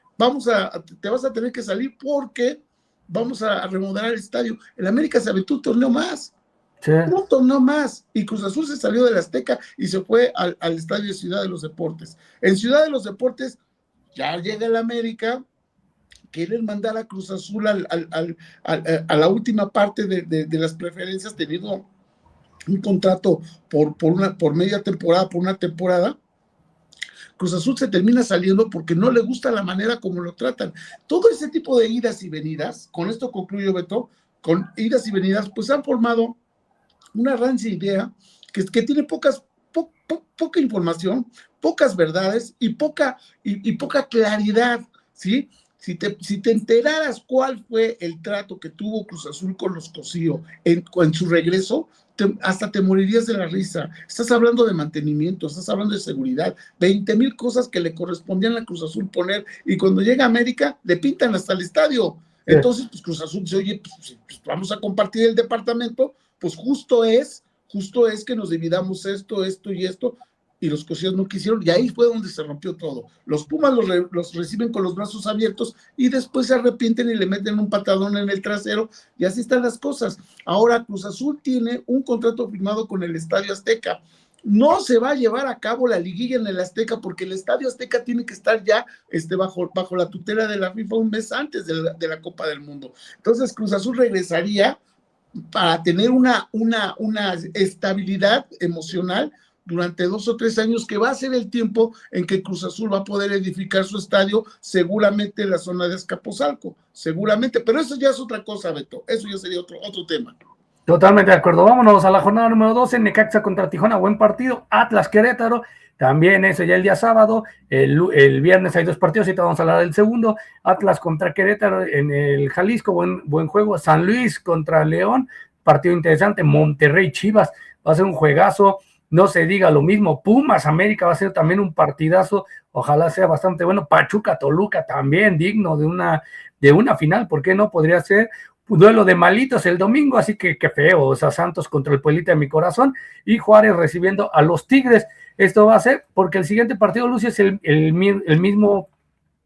Te vas a tener que salir porque vamos a remodelar el estadio. El América se aventó un torneo más. Sí. Un torneo más, y Cruz Azul se salió del Azteca y se fue al estadio de Ciudad de los Deportes. En Ciudad de los Deportes ya llega el América, quieren mandar a Cruz Azul a la última parte de las preferencias, teniendo un contrato por media temporada, por una temporada. Cruz Azul se termina saliendo porque no le gusta la manera como lo tratan. Todo ese tipo de idas y venidas, con esto concluyo, Beto, con idas y venidas, pues han formado una rancia idea que tiene poca información, pocas verdades y poca claridad, ¿sí? Si te enteraras cuál fue el trato que tuvo Cruz Azul con los Cosío en su regreso, hasta te morirías de la risa. Estás hablando de mantenimiento, estás hablando de seguridad, 20,000 cosas que le correspondían a Cruz Azul poner, y cuando llega a América le pintan hasta el estadio. Entonces, pues Cruz Azul dice, oye, pues vamos a compartir el departamento, pues justo es que nos dividamos esto y esto, y los Cosíos no quisieron, y ahí fue donde se rompió todo. Los Pumas los reciben con los brazos abiertos y después se arrepienten y le meten un patadón en el trasero, y así están las cosas. Ahora Cruz Azul tiene un contrato firmado con el Estadio Azteca. No se va a llevar a cabo la liguilla en el Azteca porque el Estadio Azteca tiene que estar ya bajo la tutela de la FIFA un mes antes de la Copa del Mundo. Entonces Cruz Azul regresaría para tener una estabilidad emocional durante 2 o 3 años, que va a ser el tiempo en que Cruz Azul va a poder edificar su estadio, seguramente en la zona de Azcapotzalco, seguramente, pero eso ya es otra cosa, Beto, eso ya sería otro tema. Totalmente de acuerdo. Vámonos a la jornada número 12, Necaxa contra Tijuana, buen partido. Atlas Querétaro, también eso ya el día sábado. El viernes hay 2 partidos, y te vamos a hablar del segundo. Atlas contra Querétaro en el Jalisco, buen juego. San Luis contra León, partido interesante. Monterrey Chivas, va a ser un juegazo. No se diga lo mismo. Pumas América va a ser también un partidazo. Ojalá sea bastante bueno. Pachuca Toluca también digno de una final. ¿Por qué no? Podría ser duelo de malitos el domingo, así que qué feo. O sea, Santos contra el Pueblita de mi corazón, y Juárez recibiendo a los Tigres. Esto va a ser porque el siguiente partido, Lucio, es el mismo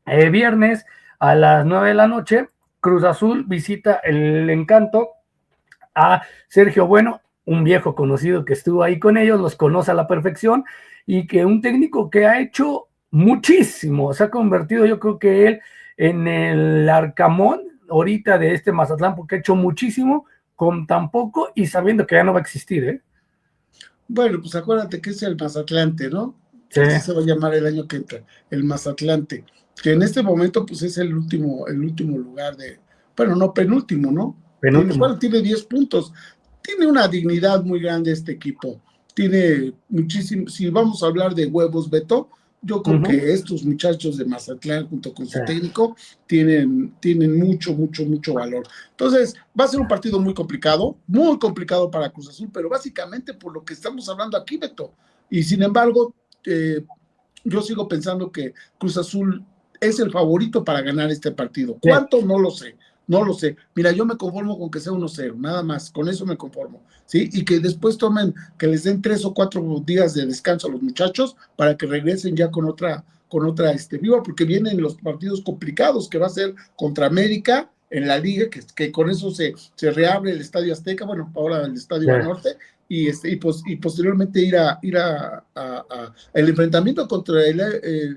viernes a las 9 de la noche. Cruz Azul visita el Encanto a Sergio Bueno, un viejo conocido que estuvo ahí con ellos, los conoce a la perfección, y que un técnico que ha hecho muchísimo, se ha convertido, yo creo que él, en el Arcamón ahorita de este Mazatlán, porque ha hecho muchísimo con tan poco y sabiendo que ya no va a existir, ¿eh? Bueno, pues acuérdate que es el Mazatlante, ¿no? Sí. Así se va a llamar el año que entra, el Mazatlante, que en este momento pues es el último lugar penúltimo, ¿no? Penúltimo. Tiene 10 puntos. Tiene una dignidad muy grande este equipo. Tiene muchísimo, si vamos a hablar de huevos, Beto, yo creo que estos muchachos de Mazatlán, junto con su técnico, tienen mucho valor. Entonces, va a ser un partido muy complicado para Cruz Azul, pero básicamente por lo que estamos hablando aquí, Beto. Y sin embargo, yo sigo pensando que Cruz Azul es el favorito para ganar este partido. ¿Cuánto? No lo sé. Mira, yo me conformo con que sea 1-0, nada más, con eso me conformo, ¿sí? Y que después que les den 3 o 4 días de descanso a los muchachos para que regresen ya con otra vibra, porque vienen los partidos complicados que va a ser contra América en la liga, que con eso se reabre el Estadio Azteca, bueno, ahora el Estadio Banorte, y posteriormente ir a el enfrentamiento contra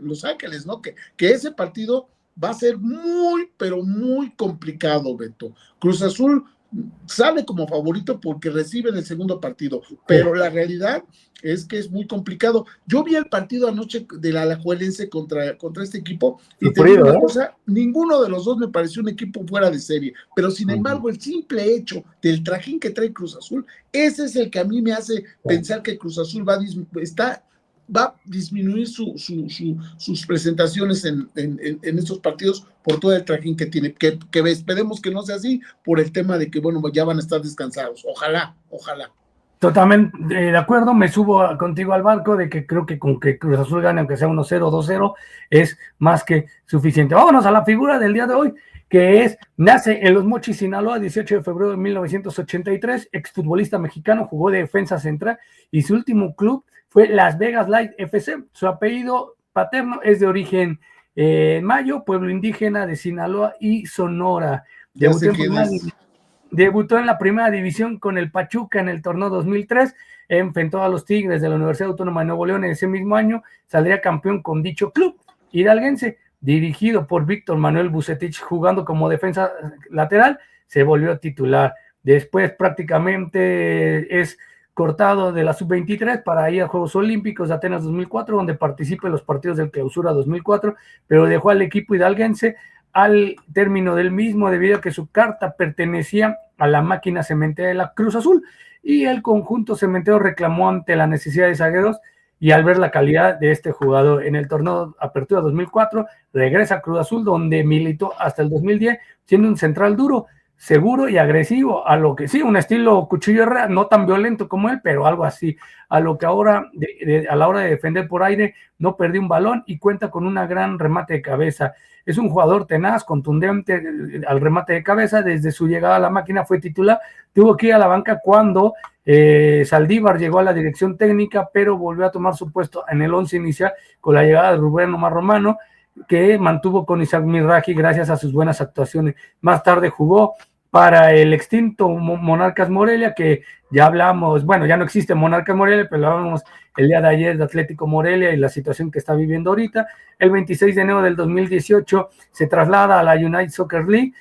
Los Ángeles, ¿no? Que ese partido va a ser muy, pero muy complicado, Beto. Cruz Azul sale como favorito porque recibe en el segundo partido, pero la realidad es que es muy complicado. Yo vi el partido anoche del Alajuelense contra este equipo y te digo una cosa, ninguno de los dos me pareció un equipo fuera de serie, pero sin embargo el simple hecho del trajín que trae Cruz Azul, ese es el que a mí me hace pensar que Cruz Azul va a disminuir sus presentaciones en estos partidos por todo el trajín que tiene, que esperemos que no sea así por el tema de que, bueno, ya van a estar descansados. Ojalá. Totalmente de acuerdo, me subo contigo al barco de que creo que con que Cruz Azul gane, aunque sea 1-0, 2-0, es más que suficiente. Vámonos a la figura del día de hoy, que nace en Los Mochis, Sinaloa, 18 de febrero de 1983, exfutbolista mexicano, jugó de defensa central y su último club fue Las Vegas Light FC. Su apellido paterno es de origen mayo, pueblo indígena de Sinaloa y Sonora. Debutó en la primera división con el Pachuca en el torneo 2003, enfrentó a los Tigres de la Universidad Autónoma de Nuevo León en ese mismo año, saldría campeón con dicho club hidalguense, dirigido por Víctor Manuel Bucetich, jugando como defensa lateral, se volvió titular. Después prácticamente es cortado de la sub-23 para ir a Juegos Olímpicos de Atenas 2004, donde participa en los partidos del Clausura 2004, pero dejó al equipo hidalguense al término del mismo debido a que su carta pertenecía a la máquina cementera de la Cruz Azul y el conjunto cementero reclamó ante la necesidad de zagueros y al ver la calidad de este jugador en el torneo Apertura 2004 regresa a Cruz Azul donde militó hasta el 2010 siendo un central duro, seguro y agresivo, a lo que sí, un estilo Cuchillo Herrera, no tan violento como él, pero algo así, a lo que ahora a la hora de defender por aire no perdió un balón y cuenta con una gran remate de cabeza. Es un jugador tenaz, contundente al remate de cabeza. Desde su llegada a la máquina fue titular. Tuvo que ir a la banca cuando Saldívar llegó a la dirección técnica, pero volvió a tomar su puesto en el 11 inicial con la llegada de Rubén Omar Romano, que mantuvo con Isaac Miraji gracias a sus buenas actuaciones. Más tarde jugó para el extinto Monarcas Morelia, que ya hablamos, bueno, ya no existe Monarcas Morelia, pero hablamos el día de ayer de Atlético Morelia y la situación que está viviendo ahorita. El 26 de enero del 2018 se traslada a la United Soccer League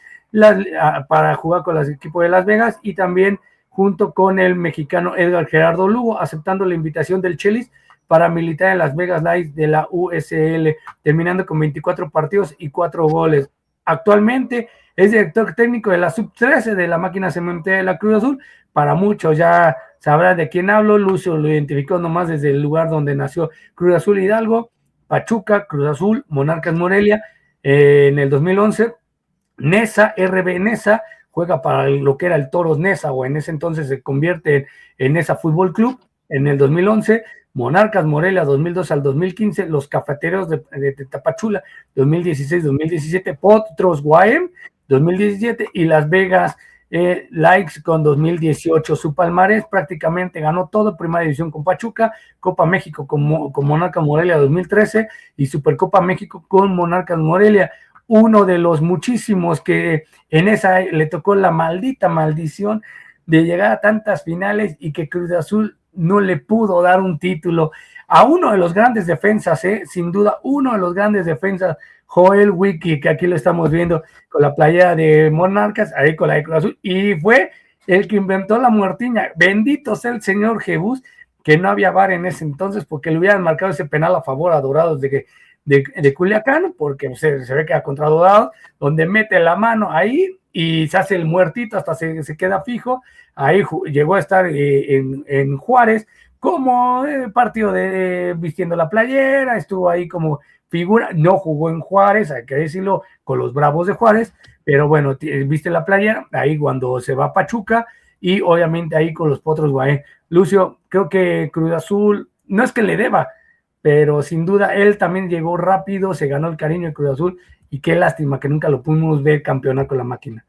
para jugar con el equipo de Las Vegas y también junto con el mexicano Edgar Gerardo Lugo, aceptando la invitación del Chelis para militar en Las Vegas Lights de la USL, terminando con 24 partidos y 4 goles. Actualmente es director técnico de la sub-13 de la máquina cementera de la Cruz Azul. Para muchos ya sabrán de quién hablo. Lucio lo identificó nomás desde el lugar donde nació Cruz Azul Hidalgo, Pachuca, Cruz Azul, Monarcas Morelia. En el 2011, Nesa, RB Nesa, juega para lo que era el Toros Nesa, o en ese entonces se convierte en Nesa Fútbol Club. En el 2011, Monarcas Morelia 2002 al 2015, los Cafeteros de Tapachula 2016-2017, Potros Guaem 2017 y Las Vegas Likes con 2018. Su palmarés prácticamente ganó todo: Primera División con Pachuca, Copa México con Monarcas Morelia 2013 y Supercopa México con Monarcas Morelia. Uno de los muchísimos que en esa le tocó la maldita maldición de llegar a tantas finales y que Cruz Azul no le pudo dar un título a uno de los grandes defensas, sin duda uno de los grandes defensas, Joel Wiki, que aquí lo estamos viendo con la playera de Monarcas, ahí con la de Cruz Azul, y fue el que inventó la muertiña. Bendito sea el señor Jebús, que no había VAR en ese entonces, porque le hubieran marcado ese penal a favor a Dorados de Culiacán, porque se ve que era contra Dorados, donde mete la mano ahí y se hace el muertito hasta se queda fijo. Ahí llegó a estar en Juárez como partido de vistiendo la playera, estuvo ahí como figura, no jugó en Juárez, hay que decirlo, con los Bravos de Juárez, pero bueno, viste la playera, ahí cuando se va a Pachuca, y obviamente ahí con los Potros Guaem. Lucio, creo que Cruz Azul, no es que le deba, pero sin duda él también llegó rápido, se ganó el cariño de Cruz Azul, y qué lástima que nunca lo pudimos ver campeonar con la máquina.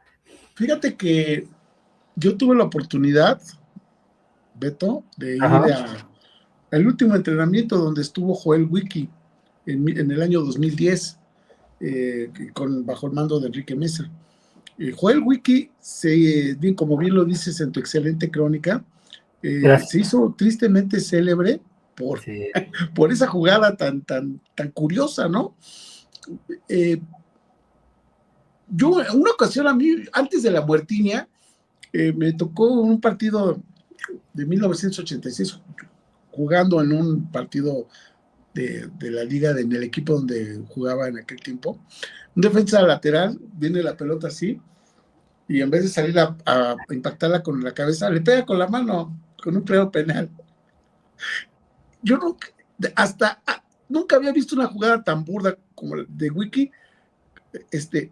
Fíjate que yo tuve la oportunidad, Beto, de ir al último entrenamiento donde estuvo Joel Wiki. en el año 2010, bajo el mando de Enrique Mesa. Joel Wiki, como bien lo dices en tu excelente crónica, se hizo tristemente célebre por, Sí. por esa jugada tan curiosa, ¿no? Yo, en una ocasión, a mí, antes de la muertiña, me tocó un partido de 1986, jugando en un partido de la liga, en el equipo donde jugaba en aquel tiempo. Un defensa lateral, viene la pelota así, y en vez de salir a impactarla con la cabeza, le pega con la mano, con un pleno penal. Yo nunca había visto una jugada tan burda como la de Wiki,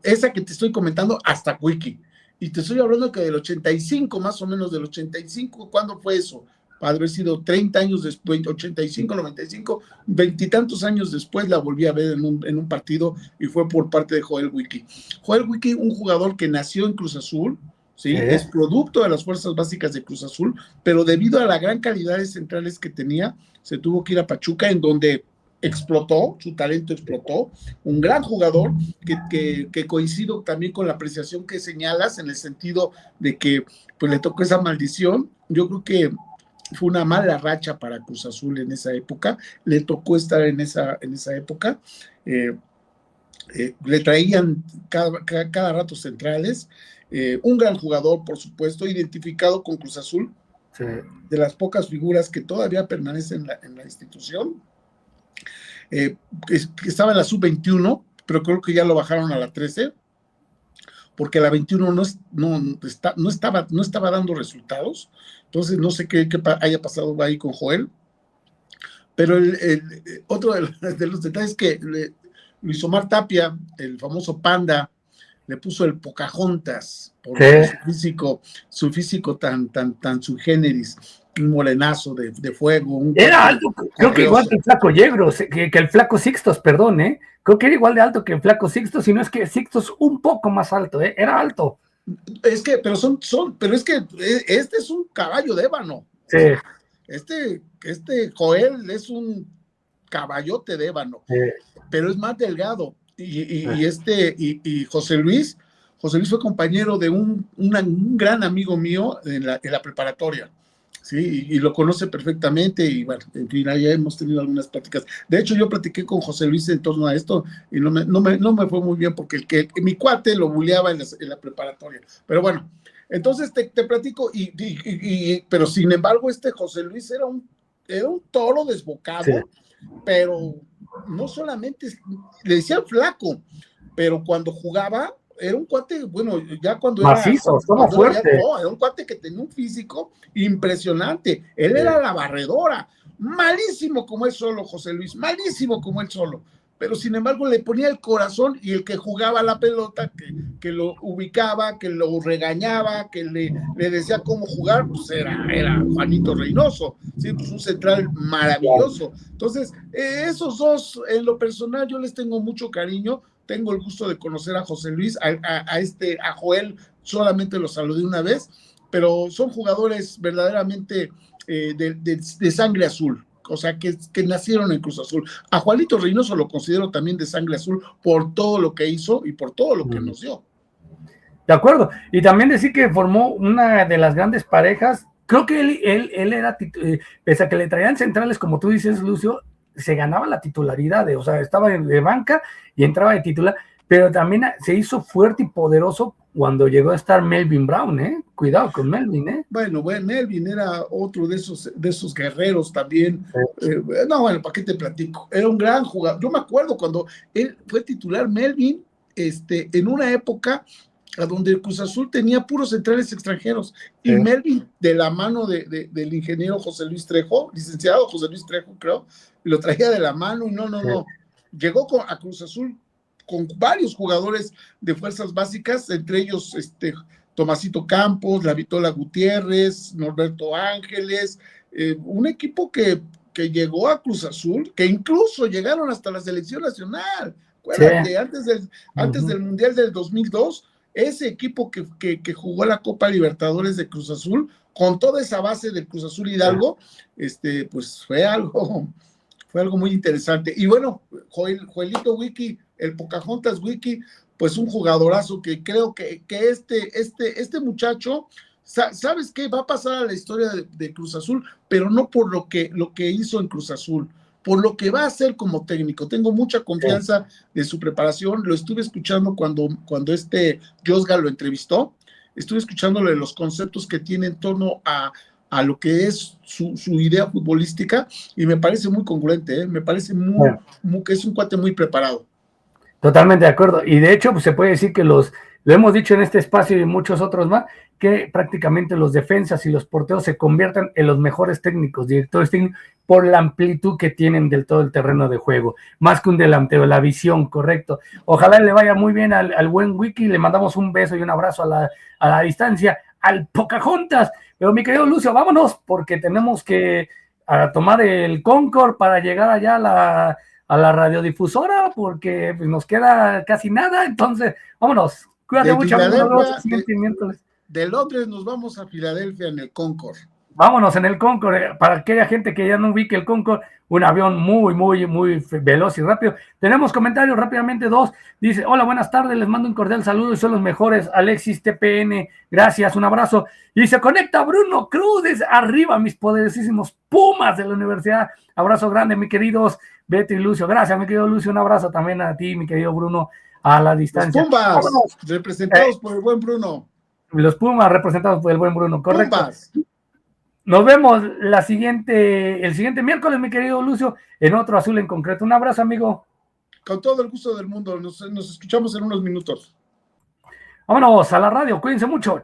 esa que te estoy comentando, hasta Wiki. Y te estoy hablando que del 85, más o menos del 85, ¿cuándo fue eso? Para haber sido 30 años después, 85, 95, veintitantos años después la volví a ver en un partido, y fue por parte de Joel Wiki. Joel Wiki, un jugador que nació en Cruz Azul, ¿sí? Es producto de las fuerzas básicas de Cruz Azul, pero debido a la gran calidad de centrales que tenía, se tuvo que ir a Pachuca, en donde explotó, su talento explotó, un gran jugador que coincido también con la apreciación que señalas, en el sentido de que pues le tocó esa maldición. Yo creo que fue una mala racha para Cruz Azul en esa época, le tocó estar en esa época, le traían cada rato centrales, un gran jugador, por supuesto, identificado con Cruz Azul, sí, de las pocas figuras que todavía permanecen en la institución. Estaba en la sub-21, pero creo que ya lo bajaron a la 13, porque la 21 no estaba dando resultados. Entonces no sé qué haya pasado ahí con Joel, pero otro de los detalles que Luis Omar Tapia, el famoso Panda, le puso el Pocahontas por su físico tan sui generis, un morenazo de fuego. Era alto, creo que igual que el Flaco Yegros, que el Flaco Sixtos, perdón, creo que era igual de alto que el Flaco Sixtos, si no es que Sixtos un poco más alto, era alto. Es que, pero es que este es un caballo de ébano. Sí. Este Joel es un caballote de ébano, sí, pero es más delgado. Y José Luis fue compañero de un gran amigo mío en la preparatoria, sí, y lo conoce perfectamente, y bueno, en fin, ya hemos tenido algunas pláticas. De hecho, yo platiqué con José Luis en torno a esto, y no me fue muy bien, porque mi cuate lo buleaba en la preparatoria. Pero bueno, entonces te platico, pero sin embargo, José Luis era un toro desbocado, sí, pero no solamente le decían flaco, pero cuando jugaba era un cuate, bueno, ya cuando macizo, era fuerte. Era un cuate que tenía un físico impresionante. Él era la barredora, malísimo como él solo, José Luis, malísimo como él solo, pero sin embargo le ponía el corazón, y el que jugaba la pelota, que lo ubicaba, que lo regañaba, que le decía cómo jugar, pues era Juanito Reynoso, ¿sí? Pues un central maravilloso. Entonces, esos dos, en lo personal, yo les tengo mucho cariño. Tengo el gusto de conocer a José Luis, a Joel solamente lo saludé una vez, pero son jugadores verdaderamente de sangre azul, o sea, que nacieron en Cruz Azul. A Juanito Reynoso lo considero también de sangre azul por todo lo que hizo y por todo lo que nos dio. De acuerdo, y también decir que formó una de las grandes parejas. Creo que él era, pese a que le traían centrales, como tú dices, Lucio, se ganaba la titularidad, o sea, estaba de banca y entraba de titular, pero también se hizo fuerte y poderoso cuando llegó a estar Melvin Brown, cuidado con Melvin, Bueno, Melvin era otro de esos guerreros también. Sí. No, bueno, ¿para qué te platico? Era un gran jugador. Yo me acuerdo cuando él fue titular, Melvin, en una época a donde el Cruz Azul tenía puros centrales extranjeros, y sí, Melvin, de la mano del ingeniero José Luis Trejo, licenciado José Luis Trejo, creo, lo traía de la mano, y no, llegó a Cruz Azul con varios jugadores de fuerzas básicas, entre ellos Tomasito Campos, La Vitola Gutiérrez, Norberto Ángeles, un equipo que llegó a Cruz Azul, que incluso llegaron hasta la selección nacional. Acuérdate, sí, antes del Mundial del 2002, ese equipo que jugó la Copa Libertadores de Cruz Azul, con toda esa base del Cruz Azul Hidalgo, pues fue algo muy interesante. Y bueno, Joelito Wiki, el Pocahontas Wiki, pues un jugadorazo que creo que este muchacho, ¿sabes qué? Va a pasar a la historia de Cruz Azul, pero no por lo que hizo en Cruz Azul, por lo que va a hacer como técnico. Tengo mucha confianza de su preparación. Lo estuve escuchando cuando Josga lo entrevistó. Estuve escuchándole los conceptos que tiene en torno a lo que es su idea futbolística y me parece muy congruente, me parece que es un cuate muy preparado. Totalmente de acuerdo. Y de hecho, pues se puede decir que lo hemos dicho en este espacio y en muchos otros más, que prácticamente los defensas y los porteros se convierten en los mejores técnicos, directores técnicos, por la amplitud que tienen del todo el terreno de juego, más que un delantero, la visión, correcto. Ojalá le vaya muy bien al buen Wiki, le mandamos un beso y un abrazo a la distancia, al Pocahontas. Pero mi querido Lucio, vámonos, porque tenemos que tomar el Concord para llegar allá a la radiodifusora, porque pues, nos queda casi nada. Entonces, vámonos. Cuídate mucho. De Londres nos vamos a Filadelfia en el Concord. Vámonos en el Concord. Para aquella gente que ya no ubique el Concord, un avión muy, muy, muy veloz y rápido. Tenemos comentarios rápidamente, 2. Dice, hola, buenas tardes, les mando un cordial saludo y son los mejores. Alexis TPN, gracias, un abrazo. Y se conecta Bruno Cruz, arriba, mis poderosísimos Pumas de la universidad. Abrazo grande, mi queridos Beto y Lucio. Gracias, mi querido Lucio, un abrazo también a ti, mi querido Bruno, a la distancia. Los Pumas, representados por el buen Bruno. Los Pumas representados por el buen Bruno, correcto. Pumas. Nos vemos el siguiente miércoles, mi querido Lucio, en otro azul en concreto. Un abrazo, amigo. Con todo el gusto del mundo. Nos escuchamos en unos minutos. Vámonos a la radio. Cuídense mucho.